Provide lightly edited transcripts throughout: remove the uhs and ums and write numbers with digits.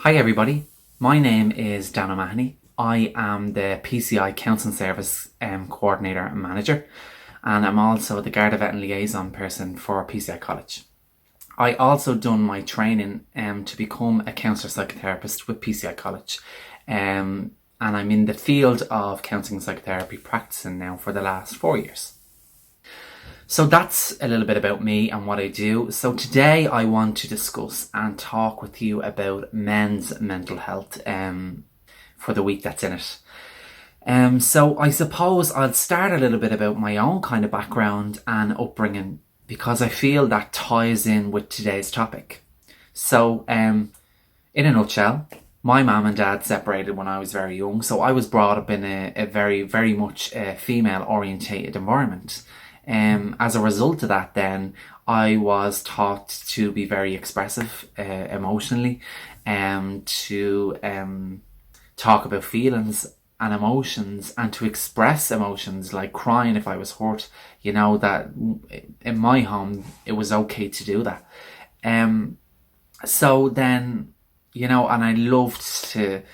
Hi everybody, my name is Dan O'Mahony. I am the PCI Counselling Service Coordinator and Manager, and I'm also the Garda Vet and Liaison person for PCI College. I also done my training to become a counsellor psychotherapist with PCI College, and I'm in the field of counselling and psychotherapy practicing now for the last 4 years. So that's a little bit about me and what I do. So today I want to discuss and talk with you about men's mental health for the week that's in it. So I suppose I'll start a little bit about my own kind of background and upbringing because I feel that ties in with today's topic. So in a nutshell, my mum and dad separated when I was very young. So I was brought up in a very, very much female orientated environment. As a result of that, then I was taught to be very expressive emotionally, to talk about feelings and emotions, and to express emotions like crying if I was hurt. You know, that in my home it was okay to do that. So then, you know, and I loved to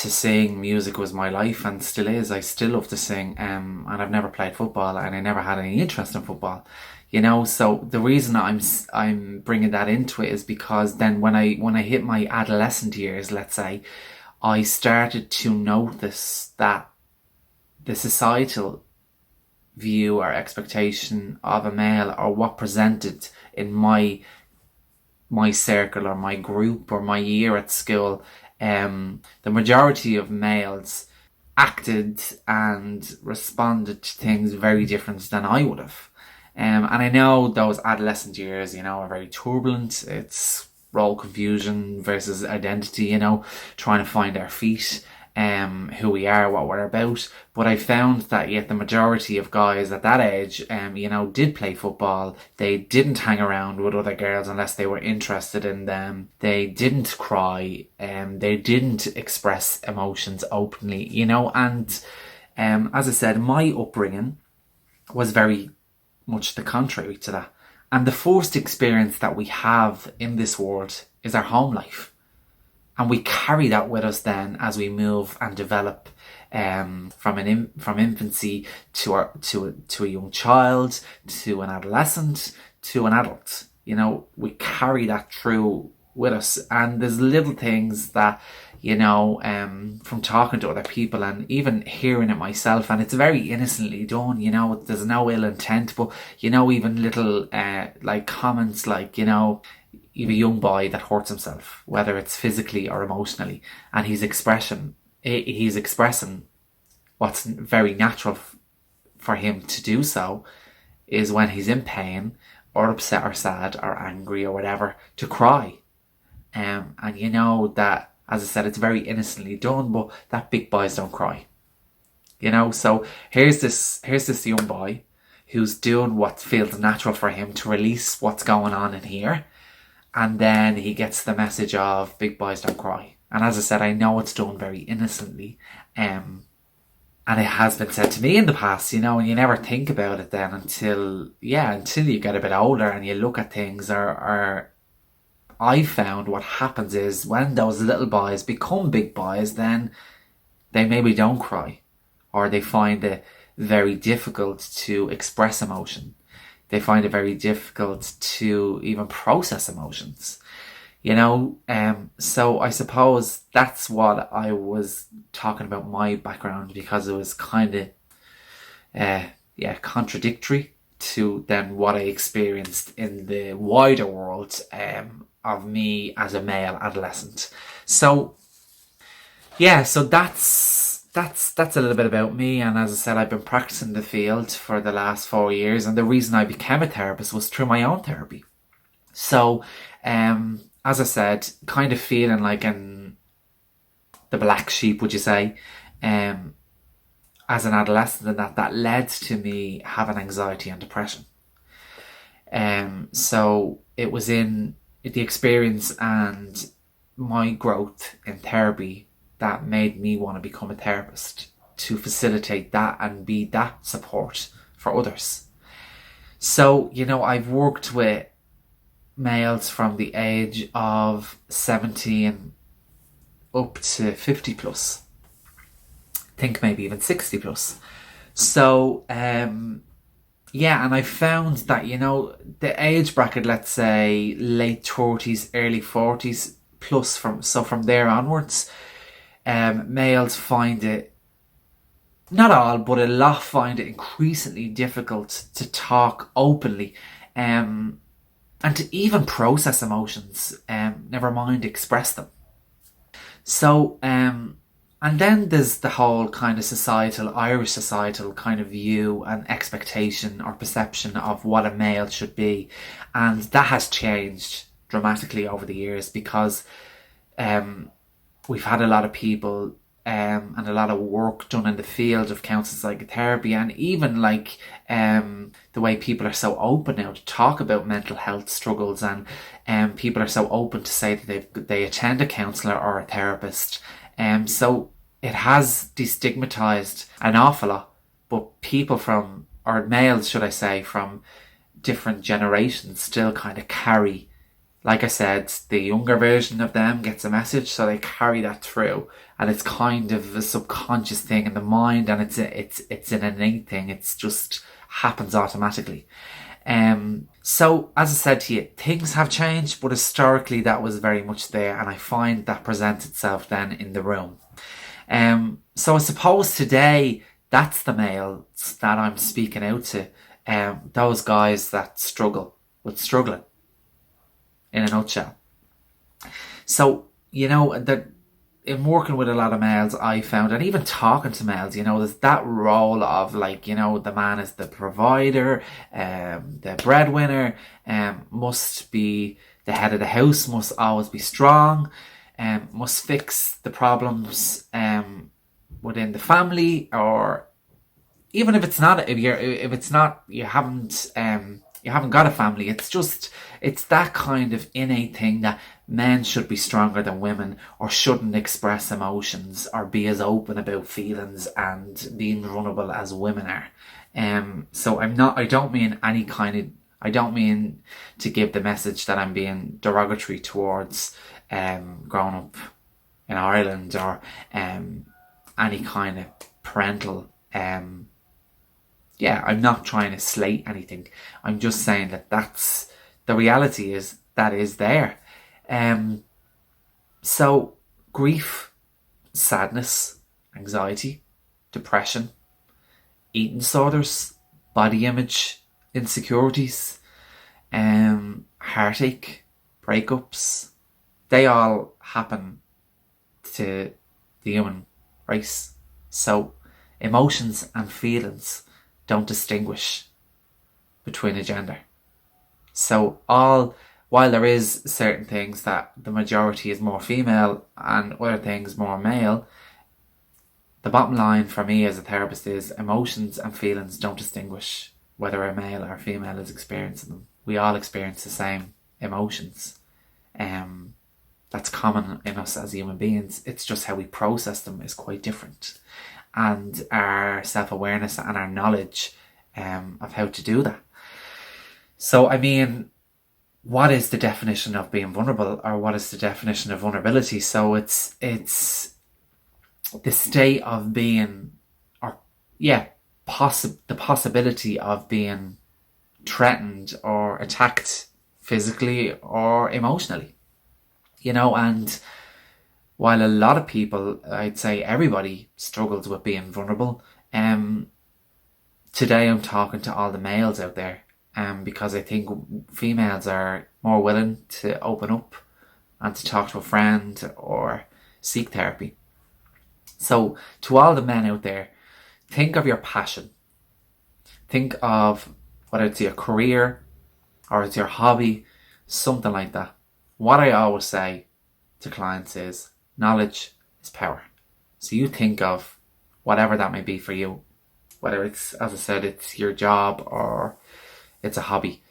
sing. Music was my life and still is. I still love to sing, and I've never played football and I never had any interest in football, you know. So the reason I'm bringing that into it is because then when I hit my adolescent years, let's say, I started to notice that the societal view or expectation of a male, or what presented in my circle or my group or my year at school, the majority of males acted and responded to things very different than I would have. And I know those adolescent years, you know, are very turbulent. It's role confusion versus identity, you know, trying to find our feet, who we are, what we're about. But I found that yet the majority of guys at that age, you know, did play football. They didn't hang around with other girls unless they were interested in them. They didn't cry. They didn't express emotions openly, you know. And as I said, my upbringing was very much the contrary to that. And the first experience that we have in this world is our home life. And we carry that with us then as we move and develop from infancy to a young child, to an adolescent, to an adult. You know, we carry that through with us. And there's little things that, you know, from talking to other people and even hearing it myself, and it's very innocently done, you know, there's no ill intent, but, you know, even little like comments like, you know, you have a young boy that hurts himself, whether it's physically or emotionally, and he's expressing what's very natural for him to do so is when he's in pain or upset or sad or angry or whatever, to cry. And you know that, as I said, it's very innocently done, but that big boys don't cry. You know, so here's this young boy who's doing what feels natural for him to release what's going on in here. And then he gets the message of big boys don't cry. And as I said, I know it's done very innocently. And it has been said to me in the past, you know, and you never think about it then until you get a bit older and you look at things. Or I found what happens is when those little boys become big boys, then they maybe don't cry, or they find it very difficult to express emotion. They find it very difficult to even process emotions, you know. So I suppose that's what I was talking about, my background, because it was kind of contradictory to then what I experienced in the wider world of me as a male adolescent. So yeah, so that's a little bit about me. And as I said, I've been practicing the field for the last 4 years, and the reason I became a therapist was through my own therapy. So as I said, kind of feeling like the black sheep, would you say, as an adolescent, and that led to me having anxiety and depression. So it was in the experience and my growth in therapy that made me want to become a therapist, to facilitate that and be that support for others. So, you know, I've worked with males from the age of 17 up to 50 plus. Think maybe even 60 plus. So, yeah, and I found that, the age bracket, let's say late 30s, early 40s plus, from there onwards, males find it, not all, but a lot find it increasingly difficult to talk openly, and to even process emotions, never mind express them. So, and then there's the whole kind of Irish societal kind of view and expectation or perception of what a male should be. And that has changed dramatically over the years, because we've had a lot of people and a lot of work done in the field of counselling psychotherapy, and even like the way people are so open now to talk about mental health struggles, and people are so open to say that they attend a counsellor or a therapist. So it has destigmatized an awful lot, but people or males, should I say, from different generations still kind of carry, like I said, the younger version of them gets a message, so they carry that through, and it's kind of a subconscious thing in the mind, and it's an innate thing. It's just happens automatically. So as I said to you, things have changed, but historically that was very much there, and I find that presents itself then in the room. So I suppose today that's the males that I'm speaking out to, those guys that struggle with struggling, in a nutshell. So, that in working with a lot of males, I found, and even talking to males, there's that role of the man is the provider, the breadwinner, must be the head of the house, must always be strong, must fix the problems within the family, or even if it's not, you haven't got a family. It's that kind of innate thing that men should be stronger than women, or shouldn't express emotions, or be as open about feelings and being vulnerable as women are. So I don't mean to give the message that I'm being derogatory towards growing up in Ireland, or any kind of parental I'm not trying to slate anything. I'm just saying that that's the reality, is that is there. So grief, sadness, anxiety, depression, eating disorders, body image insecurities, heartache, breakups, they all happen to the human race. So emotions and feelings don't distinguish between a gender. So while there is certain things that the majority is more female and other things more male, the bottom line for me as a therapist is emotions and feelings don't distinguish whether a male or female is experiencing them. We all experience the same emotions. That's common in us as human beings. It's just how we process them is quite different. And our self-awareness and our knowledge of how to do that. So, what is the definition of being vulnerable, or what is the definition of vulnerability? So it's the state of being, the possibility of being threatened or attacked physically or emotionally. And while a lot of people, I'd say everybody, struggles with being vulnerable, today I'm talking to all the males out there, because I think females are more willing to open up and to talk to a friend or seek therapy. So to all the men out there, think of your passion. Think of whether it's your career or it's your hobby, something like that. What I always say to clients is, knowledge is power. So you think of whatever that may be for you, whether it's, as I said, it's your job or it's a hobby.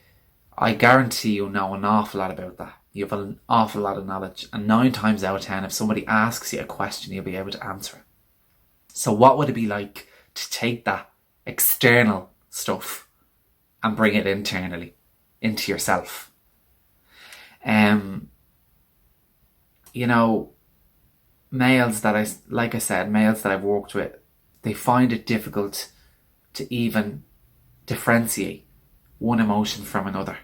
I guarantee you know an awful lot about that. You have an awful lot of knowledge, and 9 times out of 10, if somebody asks you a question, you'll be able to answer it. So what would it be like to take that external stuff and bring it internally into yourself? males that I've worked with, they find it difficult to even differentiate one emotion from another.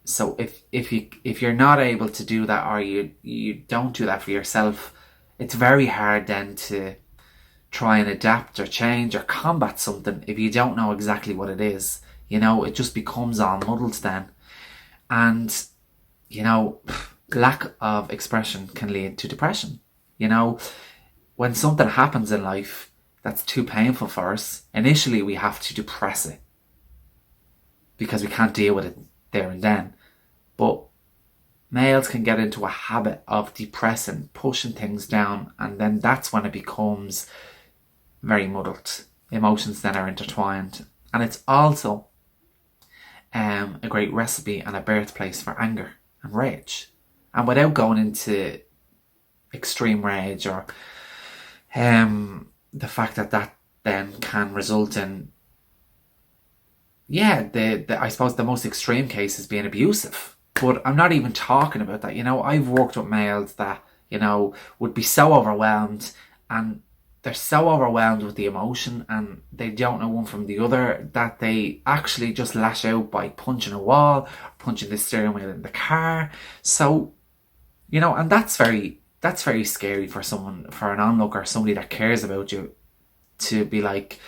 So if you're not able to do that, or you don't do that for yourself, it's very hard then to try and adapt or change or combat something if you don't know exactly what it is. It just becomes all muddled then. And, lack of expression can lead to depression. When something happens in life that's too painful for us, initially we have to depress it because we can't deal with it there and then. But males can get into a habit of depressing, pushing things down, and then that's when it becomes very muddled. Emotions then are intertwined. And it's also a great recipe and a birthplace for anger and rage. And without going into extreme rage or the fact that then can result in, I suppose the most extreme case is being abusive. But I'm not even talking about that. I've worked with males that, would be so overwhelmed, and they're so overwhelmed with the emotion and they don't know one from the other that they actually just lash out by punching a wall, punching the steering wheel in the car. So, and that's very scary for an onlooker, somebody that cares about you, to be like,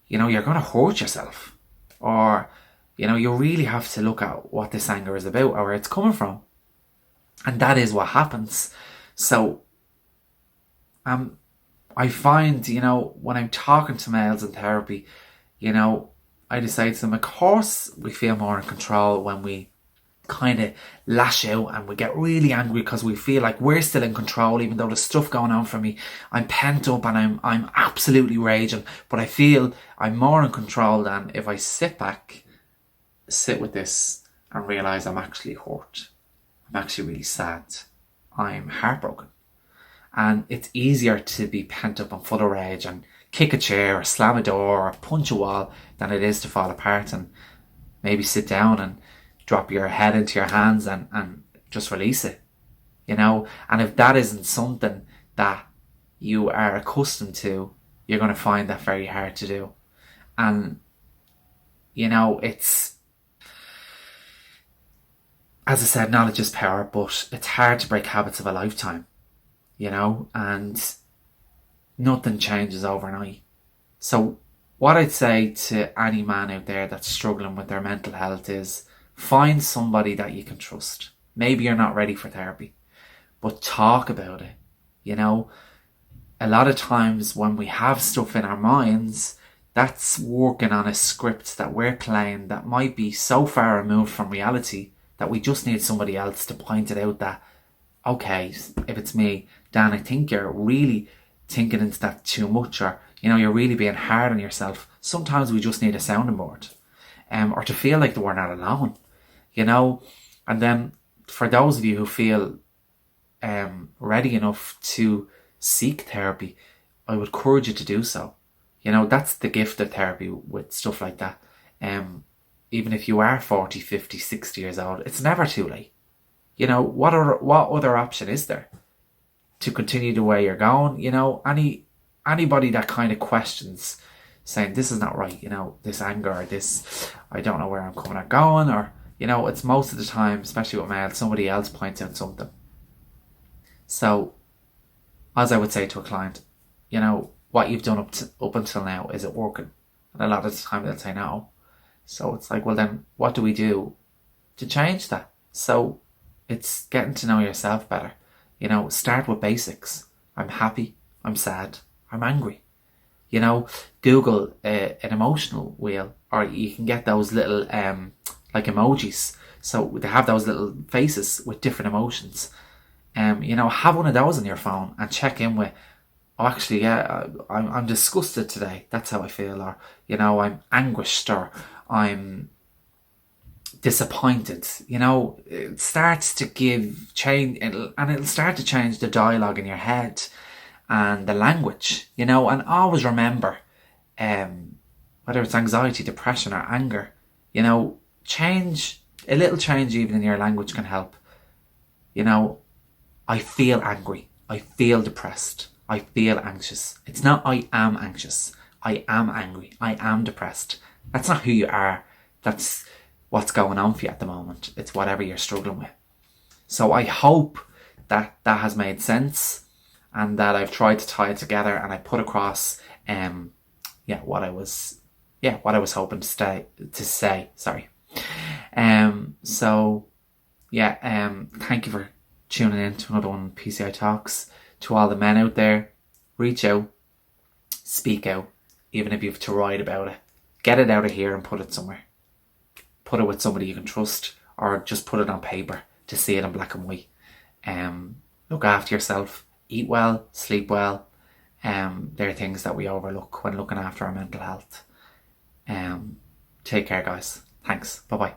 you're going to hurt yourself, or, you really have to look at what this anger is about or where it's coming from. And that is what happens. So, I find, when I'm talking to males in therapy, I decide to them, of course, we feel more in control when we kind of lash out and we get really angry because we feel like we're still in control, even though there's stuff going on for me. I'm pent up and I'm absolutely raging, but I feel I'm more in control than if I sit back, sit with this and realise I'm actually hurt. I'm actually really sad. I'm heartbroken. And it's easier to be pent up and full of rage and kick a chair or slam a door or punch a wall than it is to fall apart and maybe sit down and drop your head into your hands and just release it. And if that isn't something that you are accustomed to, you're going to find that very hard to do. And, it's, as I said, knowledge is power, but it's hard to break habits of a lifetime. And nothing changes overnight. So what I'd say to any man out there that's struggling with their mental health is find somebody that you can trust. Maybe you're not ready for therapy, but talk about it. A lot of times when we have stuff in our minds, that's working on a script that we're playing that might be so far removed from reality that we just need somebody else to point it out that, okay, if it's me, Dan, I think you're really thinking into that too much, or, you're really being hard on yourself. Sometimes we just need a sounding board, or to feel like we're not alone, And then for those of you who feel ready enough to seek therapy, I would encourage you to do so. That's the gift of therapy with stuff like that. Even if you are 40, 50, 60 years old, it's never too late. What other option is there to continue the way you're going? Anybody that kind of questions, saying this is not right, this anger or this, I don't know where I'm coming or going, or, it's most of the time, especially with males, somebody else points out something. So, as I would say to a client, what you've done up until now, is it working? And a lot of the time they'll say no. So it's like, well then, what do we do to change that? So it's getting to know yourself better. Start with basics. I'm happy, I'm sad, I'm angry. Google an emotional wheel, or you can get those little like emojis. So they have those little faces with different emotions. Have one of those on your phone and check in with, oh, actually, yeah, I'm disgusted today. That's how I feel. Or, I'm anguished, or I'm disappointed. It starts to it'll start to change the dialogue in your head and the language, and always remember, whether it's anxiety, depression or anger, a little change even in your language can help. I feel angry. I feel depressed. I feel anxious. It's not I am anxious. I am angry. I am depressed. That's not who you are. That's what's going on for you at the moment. It's whatever you're struggling with. So I hope that that has made sense, and that I've tried to tie it together, and I put across what I was hoping to say. Sorry. Thank you for tuning in to another one of PCI Talks. To all the men out there, reach out, speak out, even if you have to write about it. Get it out of here and put it somewhere. Put it with somebody you can trust, or just put it on paper to see it in black and white. Look after yourself, eat well, sleep well. They're things that we overlook when looking after our mental health. Take care, guys. Thanks. Bye-bye.